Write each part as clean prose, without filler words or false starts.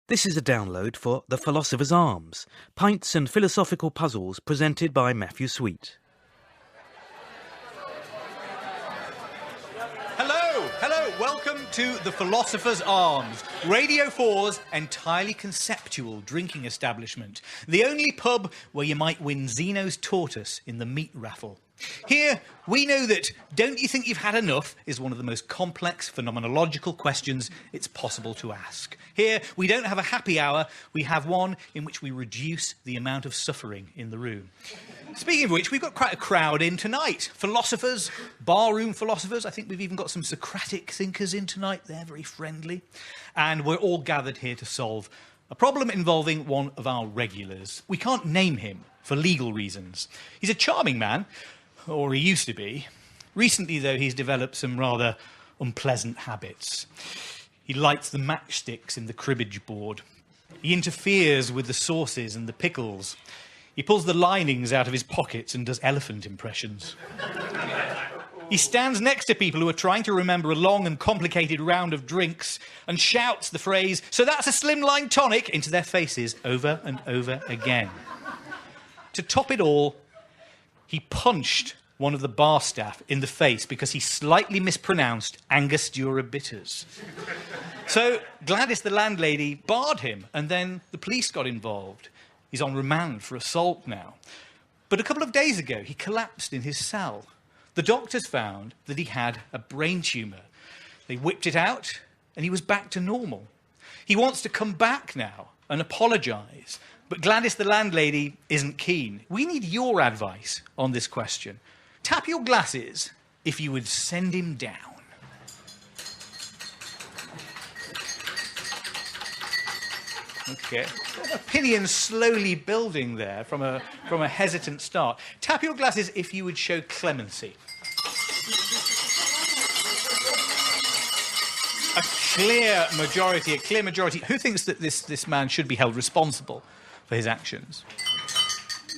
This is a download for The Philosopher's Arms, pints and philosophical puzzles presented by Matthew Sweet. Hello, welcome to The Philosopher's Arms, Radio 4's entirely conceptual drinking establishment, the only pub where you might win Zeno's tortoise in the meat raffle. Here, we know that "don't you think you've had enough" is one of the most complex phenomenological questions it's possible to ask. Here, we don't have a happy hour, we have one in which we reduce the amount of suffering in the room. Speaking of which, we've got quite a crowd in tonight. Philosophers, barroom philosophers. I think we've even got some Socratic thinkers in tonight. They're very friendly. And we're all gathered here to solve a problem involving one of our regulars. We can't name him for legal reasons. He's a charming man, or he used to be. Recently, though, he's developed some rather unpleasant habits. He lights the matchsticks in the cribbage board. He interferes with the sauces and the pickles. He pulls the linings out of his pockets and does elephant impressions. He stands next to people who are trying to remember a long and complicated round of drinks and shouts the phrase, "So that's a slimline tonic," into their faces over and over again. To top it all, he punched one of the bar staff in the face because he slightly mispronounced Angostura bitters. So Gladys, the landlady, barred him, and then the police got involved. He's on remand for assault now. But a couple of days ago, he collapsed in his cell. The doctors found that he had a brain tumour. They whipped it out, and he was back to normal. He wants to come back now and apologise. But Gladys, the landlady, isn't keen. We need your advice on this question. Tap your glasses if you would send him down. Okay. Opinion slowly building there from a hesitant start. Tap your glasses if you would show clemency. A clear majority. Who thinks that this man should be held responsible for his actions?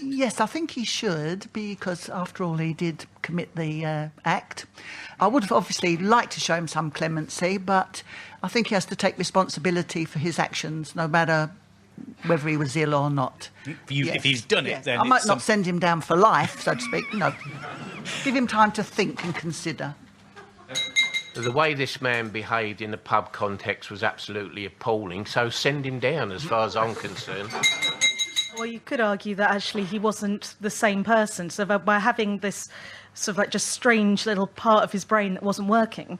Yes, I think he should, because after all he did commit the act. I would have obviously liked to show him some clemency, but I think he has to take responsibility for his actions, no matter whether he was ill or not. If he's done it, then I might not send him down for life, so to speak. No, give him time to think and consider. The way this man behaved in the pub context was absolutely appalling, so send him down as far as I'm concerned. Well, you could argue that actually he wasn't the same person. So by having this sort of like just strange little part of his brain that wasn't working,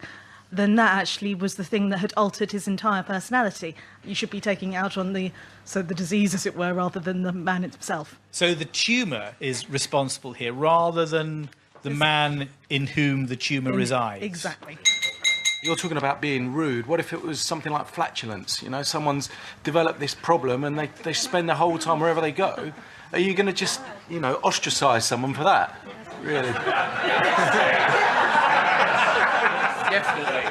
then that actually was the thing that had altered his entire personality. You should be taking it out on the disease, as it were, rather than the man himself. So the tumour is responsible here, rather than the man in whom the tumour resides. Exactly. You're talking about being rude. What if it was something like flatulence? You know, someone's developed this problem and they spend the whole time wherever they go. Are you going to just, ostracise someone for that? Really? Definitely.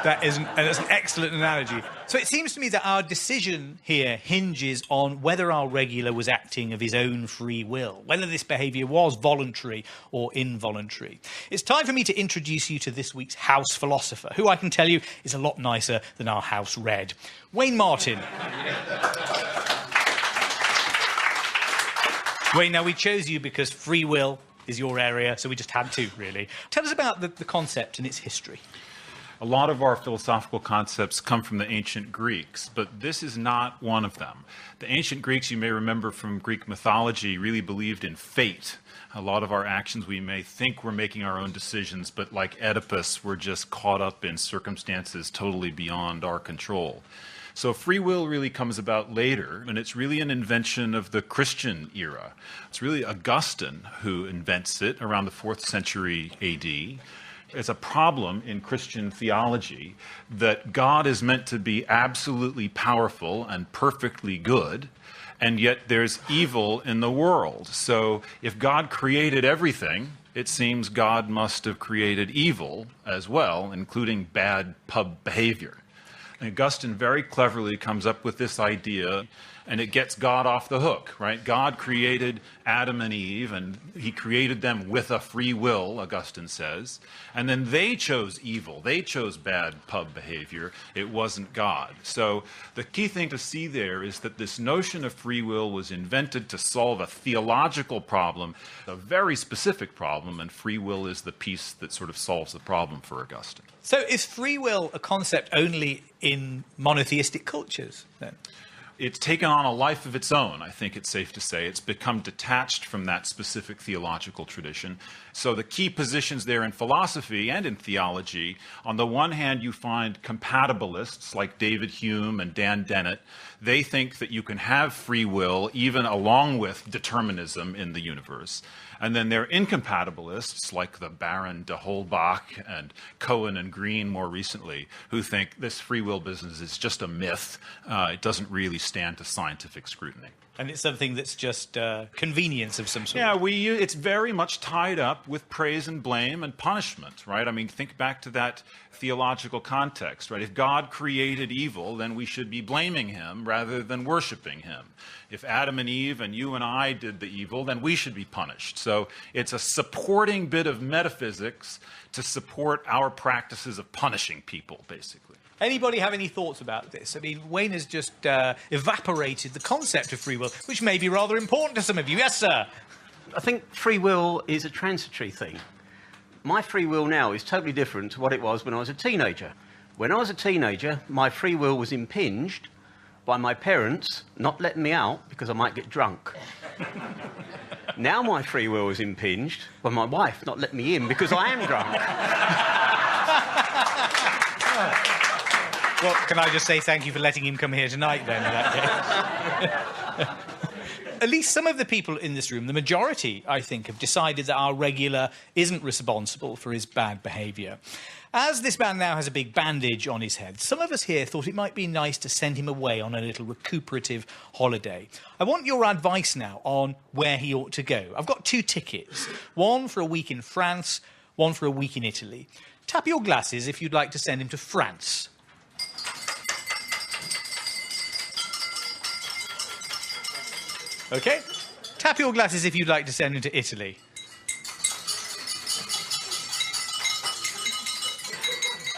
That's an excellent analogy. So it seems to me that our decision here hinges on whether our regular was acting of his own free will, whether this behaviour was voluntary or involuntary. It's time for me to introduce you to this week's house philosopher, who I can tell you is a lot nicer than our house red. Wayne Martin. Wayne, now we chose you because free will is your area, so we just had to, really. Tell us about the concept and its history. A lot of our philosophical concepts come from the ancient Greeks, but this is not one of them. The ancient Greeks, you may remember from Greek mythology, really believed in fate. A lot of our actions, we may think we're making our own decisions, but like Oedipus, we're just caught up in circumstances totally beyond our control. So free will really comes about later, and it's really an invention of the Christian era. It's really Augustine who invents it around the 4th century AD. It's a problem in Christian theology that God is meant to be absolutely powerful and perfectly good, and yet there's evil in the world. So if God created everything, it seems God must have created evil as well, including bad pub behavior. Augustine very cleverly comes up with this idea, and it gets God off the hook, right? God created Adam and Eve, and he created them with a free will, Augustine says. And then they chose evil. They chose bad pub behavior. It wasn't God. So the key thing to see there is that this notion of free will was invented to solve a theological problem, a very specific problem, and free will is the piece that sort of solves the problem for Augustine. So is free will a concept only in monotheistic cultures, then? It's taken on a life of its own, I think it's safe to say. It's become detached from that specific theological tradition. So the key positions there in philosophy and in theology, on the one hand, you find compatibilists like David Hume and Dan Dennett. They think that you can have free will even along with determinism in the universe. And then there are incompatibilists like the Baron de Holbach and Cohen and Green more recently, who think this free will business is just a myth. It doesn't really stand to scientific scrutiny. And it's something that's just convenience of some sort. Yeah, it's very much tied up with praise and blame and punishment, right? I mean, think back to that theological context, right? If God created evil, then we should be blaming him rather than worshiping him. If Adam and Eve and you and I did the evil, then we should be punished. So it's a supporting bit of metaphysics to support our practices of punishing people, basically. Anybody have any thoughts about this? I mean, Wayne has just evaporated the concept of free will, which may be rather important to some of you. Yes, sir? I think free will is a transitory thing. My free will now is totally different to what it was when I was a teenager. When I was a teenager, my free will was impinged by my parents not letting me out because I might get drunk. Now my free will is impinged by my wife not letting me in because I am drunk. Well, can I just say thank you for letting him come here tonight, then, in that case? At least some of the people in this room, the majority, I think, have decided that our regular isn't responsible for his bad behaviour. As this man now has a big bandage on his head, some of us here thought it might be nice to send him away on a little recuperative holiday. I want your advice now on where he ought to go. I've got 2 tickets, one for a week in France, one for a week in Italy. Tap your glasses if you'd like to send him to France. OK. Tap your glasses if you'd like to send him to Italy.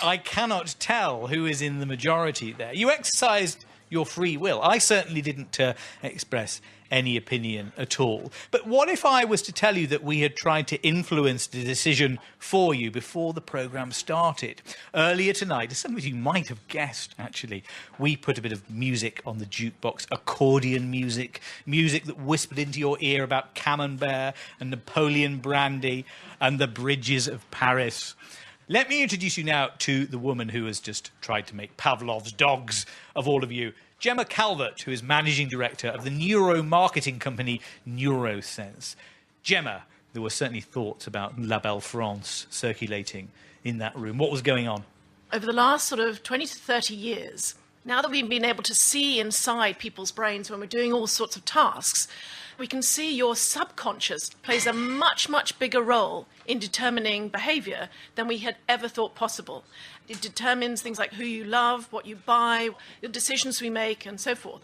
I cannot tell who is in the majority there. You exercised your free will. I certainly didn't express any opinion at all. But what if I was to tell you that we had tried to influence the decision for you before the programme started? Earlier tonight, as some of you might have guessed, actually, we put a bit of music on the jukebox, accordion music, music that whispered into your ear about Camembert and Napoleon brandy and the bridges of Paris. Let me introduce you now to the woman who has just tried to make Pavlov's dogs of all of you. Gemma Calvert, who is managing director of the neuromarketing company Neurosense. Gemma, there were certainly thoughts about La Belle France circulating in that room. What was going on? Over the last sort of 20 to 30 years, now that we've been able to see inside people's brains when we're doing all sorts of tasks, we can see your subconscious plays a much, much bigger role in determining behaviour than we had ever thought possible. It determines things like who you love, what you buy, the decisions we make, and so forth.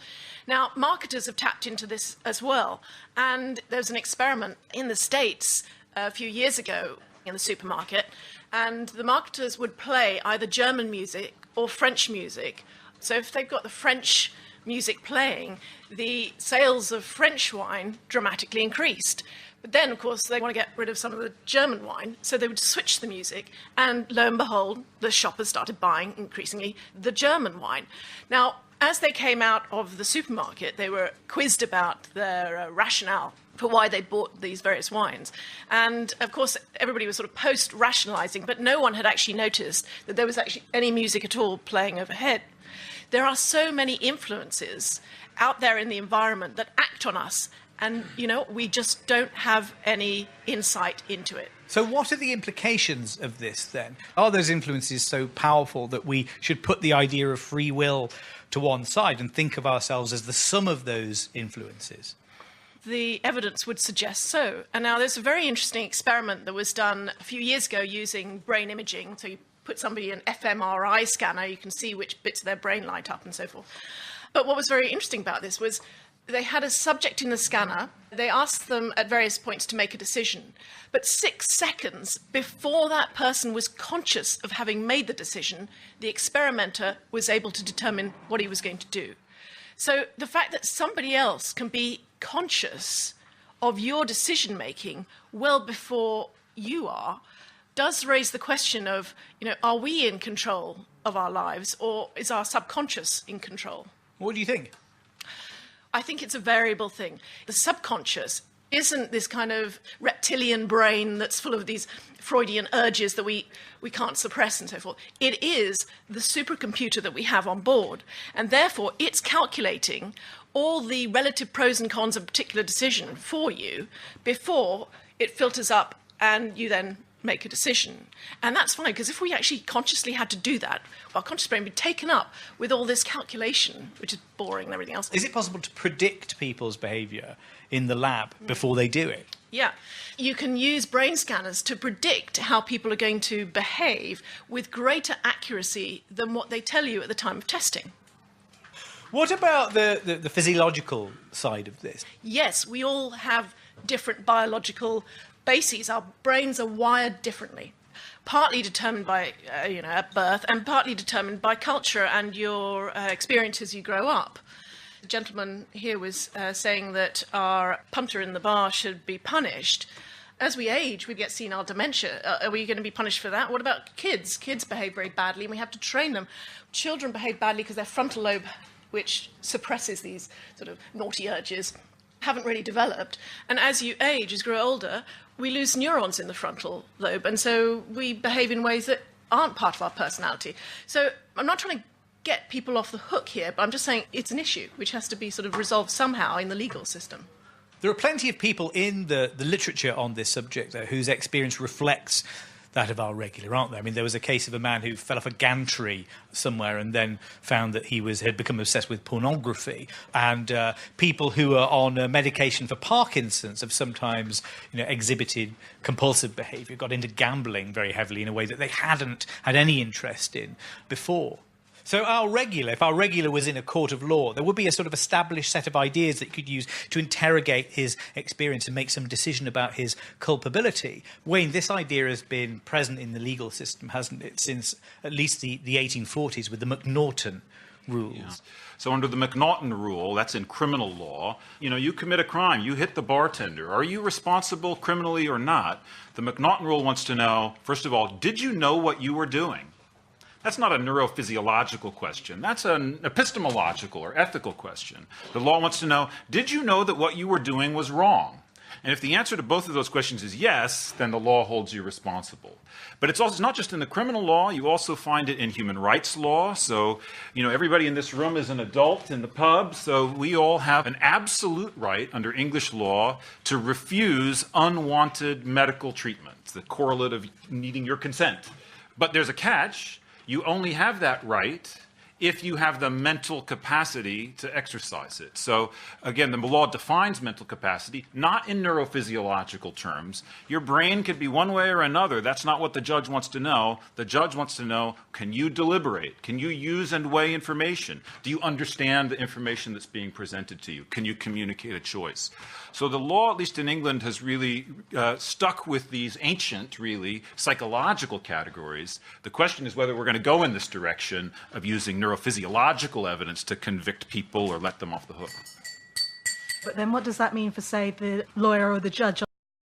Now, marketers have tapped into this as well, and there's an experiment in the States a few years ago in the supermarket, and the marketers would play either German music or French music. So if they've got the French music playing, the sales of French wine dramatically increased. But then, of course, they want to get rid of some of the German wine, so they would switch the music, and lo and behold, the shoppers started buying, increasingly, the German wine. Now, as they came out of the supermarket, they were quizzed about their rationale for why they bought these various wines. And, of course, everybody was sort of post-rationalising, but no one had actually noticed that there was actually any music at all playing overhead. There are so many influences out there in the environment that act on us, and, you know, we just don't have any insight into it. So what are the implications of this, then? Are those influences so powerful that we should put the idea of free will to one side and think of ourselves as the sum of those influences? The evidence would suggest so. And now there's a very interesting experiment that was done a few years ago using brain imaging. So you put somebody in an fMRI scanner, you can see which bits of their brain light up and so forth. But what was very interesting about this was they had a subject in the scanner. They asked them at various points to make a decision. But 6 seconds before that person was conscious of having made the decision, the experimenter was able to determine what he was going to do. So the fact that somebody else can be conscious of your decision-making well before you are does raise the question of, are we in control of our lives, or is our subconscious in control? What do you think? I think it's a variable thing. The subconscious isn't this kind of reptilian brain that's full of these Freudian urges that we can't suppress and so forth. It is the supercomputer that we have on board, and therefore it's calculating all the relative pros and cons of a particular decision for you before it filters up and you then make a decision. And that's fine, because if we actually consciously had to do that, our conscious brain would be taken up with all this calculation, which is boring and everything else. Is it possible to predict people's behaviour in the lab before they do it? Yeah. You can use brain scanners to predict how people are going to behave with greater accuracy than what they tell you at the time of testing. What about the physiological side of this? Yes, we all have different biological bases. Our brains are wired differently, partly determined by, at birth, and partly determined by culture and your experience as you grow up. The gentleman here was saying that our punter in the bar should be punished. As we age, we get senile dementia. Are we going to be punished for that? What about kids? Kids behave very badly, and we have to train them. Children behave badly because their frontal lobe, which suppresses these sort of naughty urges, haven't really developed. And as you age, as you grow older, we lose neurons in the frontal lobe, and so we behave in ways that aren't part of our personality. So I'm not trying to get people off the hook here, but I'm just saying it's an issue which has to be sort of resolved somehow in the legal system. There are plenty of people in the literature on this subject, though, whose experience reflects that of our regular, aren't there? I mean, there was a case of a man who fell off a gantry somewhere and then found that he had become obsessed with pornography. And people who are on medication for Parkinson's have sometimes, exhibited compulsive behaviour, got into gambling very heavily in a way that they hadn't had any interest in before. So if our regular was in a court of law, there would be a sort of established set of ideas that you could use to interrogate his experience and make some decision about his culpability. Wayne, this idea has been present in the legal system, hasn't it, since at least the 1840s with the M'Naughton rules. Yeah. So under the M'Naughton rule, that's in criminal law, you commit a crime, you hit the bartender. Are you responsible criminally or not? The M'Naughton rule wants to know, first of all, did you know what you were doing? That's not a neurophysiological question. That's an epistemological or ethical question. The law wants to know, did you know that what you were doing was wrong? And if the answer to both of those questions is yes, then the law holds you responsible. But it's not just in the criminal law. You also find it in human rights law. So, everybody in this room is an adult in the pub, so we all have an absolute right under English law to refuse unwanted medical treatment, the correlate of needing your consent. But there's a catch. You only have that right if you have the mental capacity to exercise it. So, again, the law defines mental capacity, not in neurophysiological terms. Your brain could be one way or another. That's not what the judge wants to know. The judge wants to know, can you deliberate? Can you use and weigh information? Do you understand the information that's being presented to you? Can you communicate a choice? So the law, at least in England, has really stuck with these ancient, really, psychological categories. The question is whether we're going to go in this direction of using neurophysiological evidence to convict people or let them off the hook. But then what does that mean for, say, the lawyer or the judge